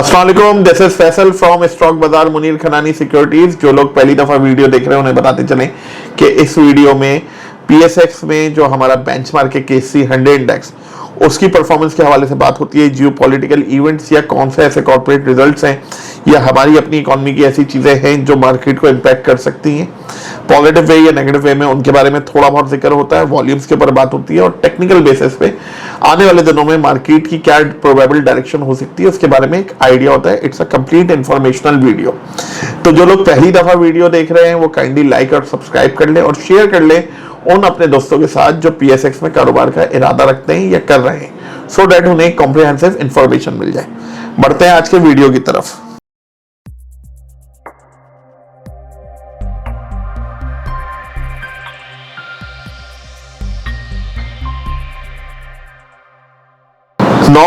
अस्सलाम वालेकुम, this is Faisal from stock बाजार मुनीर खनानी सिक्योरिटीज। जो लोग पहली दफा वीडियो देख रहे हैं उन्हें बताते चलें कि इस वीडियो में पीएसएक्स में जो हमारा बेंचमार्क है केसी 100 इंडेक्स, उसकी परफॉर्मेंस के हवाले से बात होती है। जियो पॉलिटिकल इवेंट्स या कौन से ऐसे कॉर्पोरेट रिजल्ट्स हैं या हमारी अपनी इकोनॉमी की ऐसी चीजें हैं जो मार्केट को इम्पैक्ट कर सकती हैं पॉजिटिव वे या नेगेटिव वे में, उनके बारे में थोड़ा बहुत जिक्र होता है। वॉल्यूम्स के ऊपर बात होती है और टेक्निकल बेसिस पे आने वाले दिनों में मार्केट की क्या प्रोबेबल डायरेक्शन हो सकती है उसके बारे में एक आइडिया होता है। It's a complete informational video. तो जो लोग पहली दफा वीडियो देख रहे हैं वो काइंडली लाइक और सब्सक्राइब कर ले और शेयर कर ले उन अपने दोस्तों के साथ जो पीएसएक्स में कारोबार का इरादा रखते हैं या कर रहे हैं, सो दैट उन्हें कॉम्प्रिहेंसिव इंफॉर्मेशन मिल जाए। बढ़ते हैं आज के वीडियो की तरफ।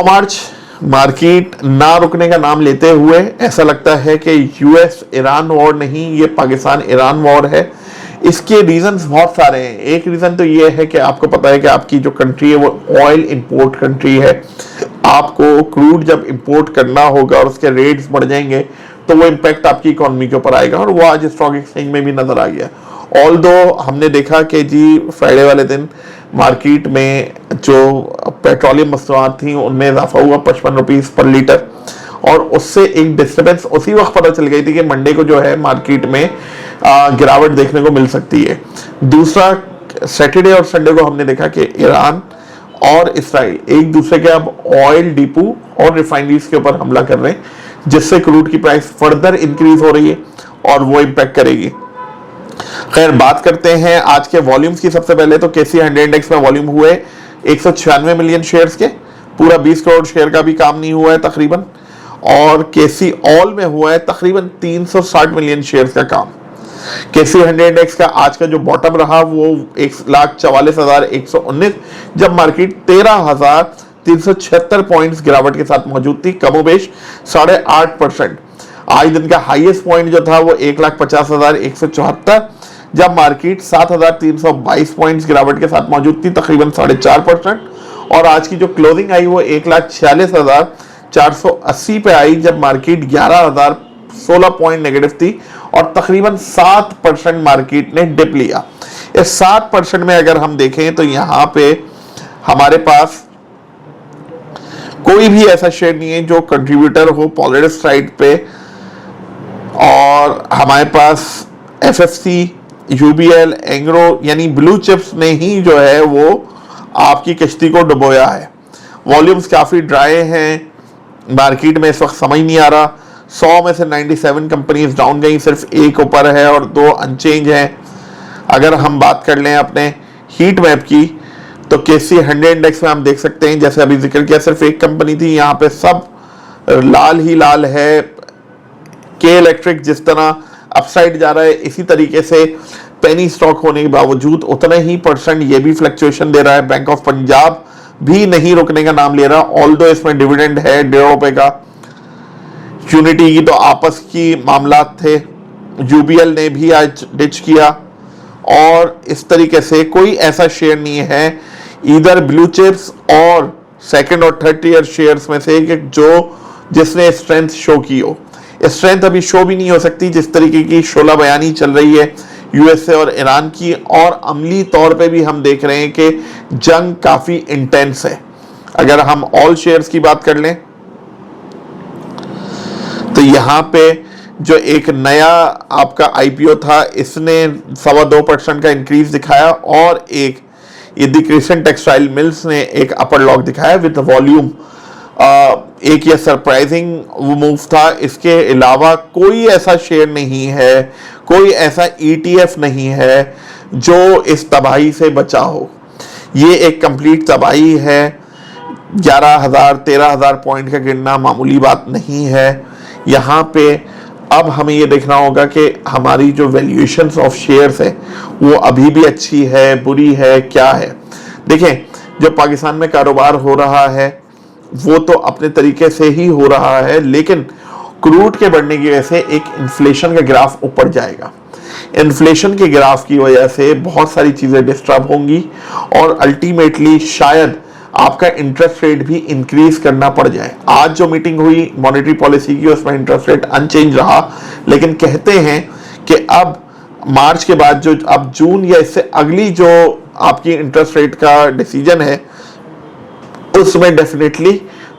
मार्च मार्केट ना रुकने का नाम लेते हुए ऐसा लगता है कि यूएस ईरान वॉर नहीं, ये पाकिस्तान ईरान वॉर है। इसके रीजंस बहुत सारे हैं। एक रीजन तो ये है कि आपको पता है कि आपकी जो कंट्री है वो ऑयल इंपोर्ट कंट्री है। आपको क्रूड जब इंपोर्ट करना होगा और उसके रेट्स बढ़ जाएंगे तो वो इम्पैक्ट आपकी इकोनॉमी के ऊपर आएगा और वो आज स्टॉक एक्सचेंज में भी नजर आ गया। ऑल्दो हमने देखा कि जी फ्राइडे वाले दिन मार्केट में जो पेट्रोलियम मसनूआत थी उनमें इजाफा हुआ 55 रुपीज पर लीटर, और उससे एक डिस्टर्बेंस उसी वक्त पता चल गई थी कि मंडे को जो है मार्केट में गिरावट देखने को मिल सकती है। दूसरा, सैटरडे और संडे को हमने देखा कि ईरान और इसराइल एक दूसरे के अब ऑयल डिपो और रिफाइनरीज के ऊपर हमला कर रहे हैं, जिससे क्रूड की प्राइस फर्दर इंक्रीज हो रही है और वो इम्पैक्ट करेगी। खैर, बात करते हैं आज के वॉल्यूम्स की। सबसे पहले तो केसी 100 इंडेक्स में वॉल्यूम हुए 196 मिलियन शेयर्स के, पूरा 20 करोड़ शेयर का भी काम नहीं हुआ है तकरीबन। और केसी ऑल में हुआ है तकरीबन 360 मिलियन शेयर्स का काम। केसी 100 इंडेक्स का आज का जो बॉटम रहा वो 1,44,119, जब मार्केट 13,376 पॉइंट्स गिरावट के साथ मौजूद थी, कमोबेश 8.5%। आज दिन का हाईएस्ट पॉइंट जो था वो 1,50,174, जब मार्केट 7,322 पॉइंट्स गिरावट के साथ मौजूद थी, तकरीबन 4.5%। और आज की जो क्लोजिंग आई वो 1,46,480 पे आई, जब मार्केट 11,016 पॉइंट नेगेटिव थी और तकरीबन 7% मार्केट ने डिप लिया। इस 7% में अगर हम देखें तो यहां पे हमारे पास कोई भी ऐसा शेयर नहीं है जो कंट्रीब्यूटर हो पॉजिटिव साइड पे, और हमारे पास एफएफसी, यूबीएल, एंग्रो यानी ब्लू चिप्स ने ही जो है वो आपकी कश्ती को डुबोया है। वॉल्यूम्स काफी ड्राई हैं मार्केट में, इस वक्त समझ नहीं आ रहा। 100 में से 97 कंपनीज डाउन गई, सिर्फ एक ऊपर है और 2 अनचेंज हैं। अगर हम बात कर लें अपने हीट मैप की तो केसी 100 इंडेक्स में हम देख सकते हैं, जैसे अभी जिक्र किया, सिर्फ एक कंपनी थी, यहाँ पे सब लाल ही लाल है। के इलेक्ट्रिक जिस तरह अपसाइड जा रहा है, इसी तरीके से पेनी स्टॉक होने के बावजूद उतने ही परसेंट ये भी फ्लक्चुएशन दे रहा है। बैंक ऑफ पंजाब भी नहीं रुकने का नाम ले रहा, ऑल्दो इसमें डिविडेंड है 1.5 रुपए का। यूनिटी की तो आपस की मामलात थे, यूबीएल ने भी आज डिच किया। और इस तरीके से कोई ऐसा शेयर नहीं है इधर ब्लू चिप्स और सेकंड और थर्ड ईयर शेयर्स में से जो जिसने स्ट्रेंथ शो की हो। स्ट्रेंथ अभी शो भी नहीं हो सकती जिस तरीके की शोला बयानी चल रही है यूएसए और ईरान की, और अमली तौर पे भी हम देख रहे हैं कि जंग काफी इंटेंस है। अगर हम ऑल शेयर्स की बात कर लें तो यहां पे जो एक नया आपका आईपीओ था, इसने 2.25% का इंक्रीज दिखाया, और एक ये द क्रिसेंट टेक्सटाइल मिल्स ने एक अपर लॉक दिखाया विद वॉल्यूम। एक ये सरप्राइजिंग मूव था। इसके अलावा कोई ऐसा शेयर नहीं है, कोई ऐसा ईटीएफ नहीं है जो इस तबाही से बचा हो। ये एक कंप्लीट तबाही है। 11,000 13,000 पॉइंट का गिरना मामूली बात नहीं है। यहाँ पे अब हमें ये देखना होगा कि हमारी जो वैल्यूएशंस ऑफ शेयर्स है वो अभी भी अच्छी है, बुरी है, क्या है। देखें, जो पाकिस्तान में कारोबार हो रहा है वो तो अपने तरीके से ही हो रहा है, लेकिन क्रूड के बढ़ने की वजह से एक इन्फ्लेशन का ग्राफ ऊपर जाएगा। इन्फ्लेशन के ग्राफ की वजह से बहुत सारी चीजें डिस्टर्ब होंगी और अल्टीमेटली शायद आपका इंटरेस्ट रेट भी इंक्रीज करना पड़ जाए। आज जो मीटिंग हुई मॉनेटरी पॉलिसी की उसमें इंटरेस्ट रेट अनचेंज रहा, लेकिन कहते हैं कि अब मार्च के बाद जो अब जून या इससे अगली जो आपकी इंटरेस्ट रेट का डिसीजन है उसमें डेफिनेटली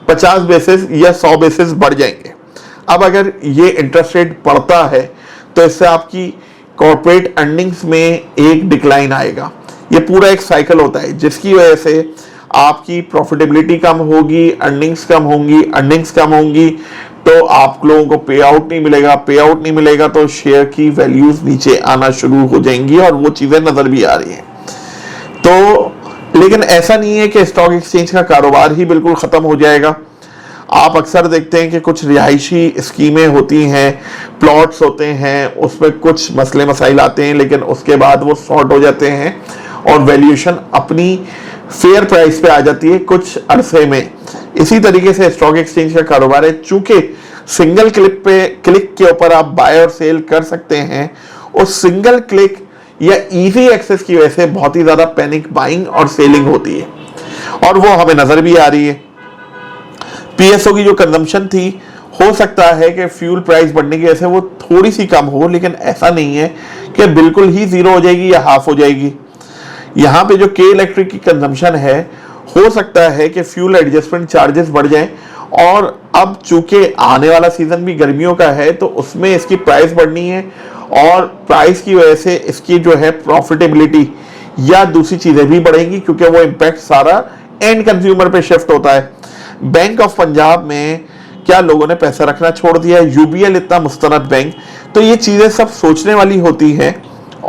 50 बेसिस या 100 बेसिस बढ़ जाएंगे। अब अगर ये इंटरेस्ट रेट बढ़ता है तो इससे आपकी कॉर्पोरेट अर्निंग्स में एक डिक्लाइन आएगा। ये पूरा एक साइकिल होता है जिसकी वजह से आपकी प्रॉफिटेबिलिटी कम होगी, अर्निंग्स कम होंगी तो आप लोगों को पे आउट नहीं मिलेगा, पे आउट नहीं मिलेगा तो शेयर की वैल्यूज नीचे आना शुरू हो जाएंगी और वो चीजें नजर भी आ रही हैं। तो लेकिन ऐसा नहीं है कि स्टॉक एक्सचेंज का कारोबार ही बिल्कुल खत्म हो जाएगा। आप अक्सर देखते हैं कि कुछ रिहायशी स्कीमें होती हैं, प्लॉट्स होते हैं, उसमें कुछ मसले मसाइल आते हैं लेकिन उसके बाद वो सॉर्ट हो जाते हैं और वैल्यूएशन अपनी फेयर प्राइस पे आ जाती है कुछ अरसे में। इसी तरीके से स्टॉक एक्सचेंज का कारोबार है, चूंकि सिंगल क्लिक के ऊपर आप बाय और सेल कर सकते हैं। उस सिंगल क्लिक या इजी एक्सेस की वजह से बहुत ही ज्यादा पैनिक बाइंग और सेलिंग होती है और वो हमें नजर भी आ रही है। पीएसओ की जो कंजम्पशन थी, हो सकता है कि फ्यूल प्राइस बढ़ने की वजह से वो थोड़ी सी कम हो, लेकिन ऐसा नहीं है कि बिल्कुल ही जीरो हो जाएगी या हाफ हो जाएगी। यहाँ पे जो के इलेक्ट्रिक की कंजम्पशन है, हो सकता है कि फ्यूल एडजस्टमेंट चार्जेस बढ़ जाएं और अब चूंकि आने वाला सीजन भी गर्मियों का है तो उसमें इसकी प्राइस बढ़नी है और प्राइस की वजह से इसकी जो है प्रॉफिटेबिलिटी या दूसरी चीजें भी बढ़ेंगी क्योंकि वो इम्पैक्ट सारा एंड कंज्यूमर पे शिफ्ट होता है। बैंक ऑफ पंजाब में क्या लोगों ने पैसा रखना छोड़ दिया, यूबीएल इतना मुस्तनद बैंक, तो ये चीजें सब सोचने वाली होती हैं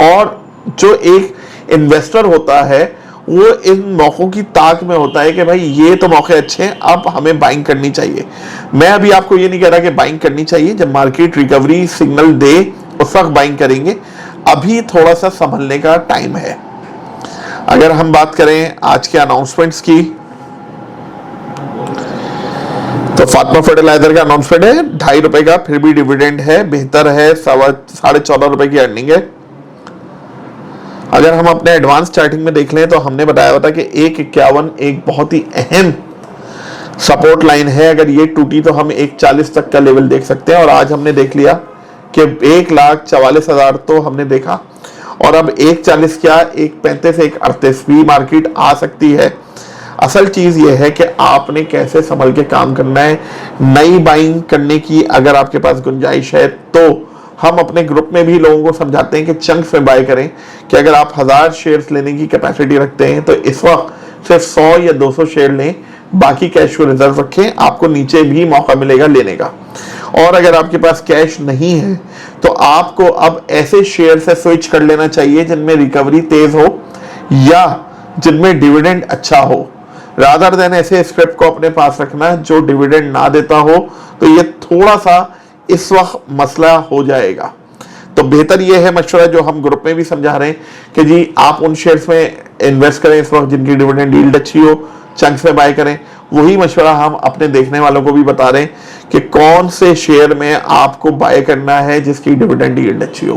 और जो एक इन्वेस्टर होता है वो इन मौकों की ताक में होता है कि भाई ये तो मौके अच्छे हैं, अब हमें बाइंग करनी चाहिए। मैं अभी आपको ये नहीं कह रहा कि बाइंग करनी चाहिए, जब मार्केट रिकवरी सिग्नल दे उस वक्त बाइंग करेंगे, अभी थोड़ा सा संभलने का टाइम है। अगर हम बात करें आज के अनाउंसमेंट्स की तो फातिमा फर्टिलाइजर का अनाउंसमेंट है ₹2.5 का, फिर भी डिविडेंड है, बेहतर है, ₹14.5 की अर्निंग है। अगर हम अपने एडवांस चार्टिंग में देख लें तो हमने बताया था कि 151 एक बहुत ही अहम सपोर्ट लाइन है, अगर ये टूटी तो हम 140 तक का लेवल देख सकते हैं और आज हमने देख लिया कि 1,44,000 तो हमने देखा और अब 140 क्या 135 138 भी मार्केट आ सकती है। असल चीज ये है कि आपने कैसे संभल के काम करना है। नई बाइंग करने की अगर आपके पास गुंजाइश है तो हम अपने ग्रुप में भी लोगों को समझाते हैं कि चंक्स में बाय करें, कि अगर आप 1000 शेयर्स लेने की कैपेसिटी रखते हैं तो इस वक्त सिर्फ 100 या 200 शेयर लें, बाकी कैश को रिजर्व रखें, आपको नीचे भी मौका मिलेगा लेने का। और अगर आपके पास कैश नहीं है तो आपको अब ऐसे शेयर से स्विच कर लेना चाहिए जिनमें रिकवरी तेज हो या जिनमें डिविडेंड अच्छा हो, रादर देन ऐसे स्क्रिप्ट को अपने पास रखना जो डिविडेंड ना देता हो, तो ये थोड़ा सा इस वक्त मसला हो जाएगा। तो बेहतर ये है मशवरा जो हम ग्रुप में भी समझा रहे हैं कि जी आप उन शेयर्स में इन्वेस्ट करें इस वक्त जिनकी डिविडेंड यील्ड अच्छी हो, चंक्स में बाय करें। वही मशवरा हम अपने देखने वालों को भी बता रहे हैं कि कौन से शेयर में आपको बाय करना है जिसकी डिविडेंड यील्ड अच्छी हो।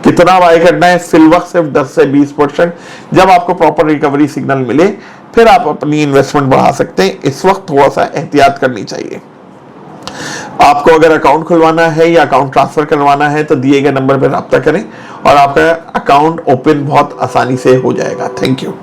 कितना बाय करना है, फिल वक्त सिर्फ 10 से 20%। जब आपको प्रॉपर रिकवरी सिग्नल मिले फिर आप अपनी इन्वेस्टमेंट बढ़ा सकते हैं। इस वक्त थोड़ा सा एहतियात करनी चाहिए। आपको अगर अकाउंट खुलवाना है या अकाउंट ट्रांसफर करवाना है तो दिए गए नंबर पर रब्ता करें और आपका अकाउंट ओपन बहुत आसानी से हो जाएगा। Thank you.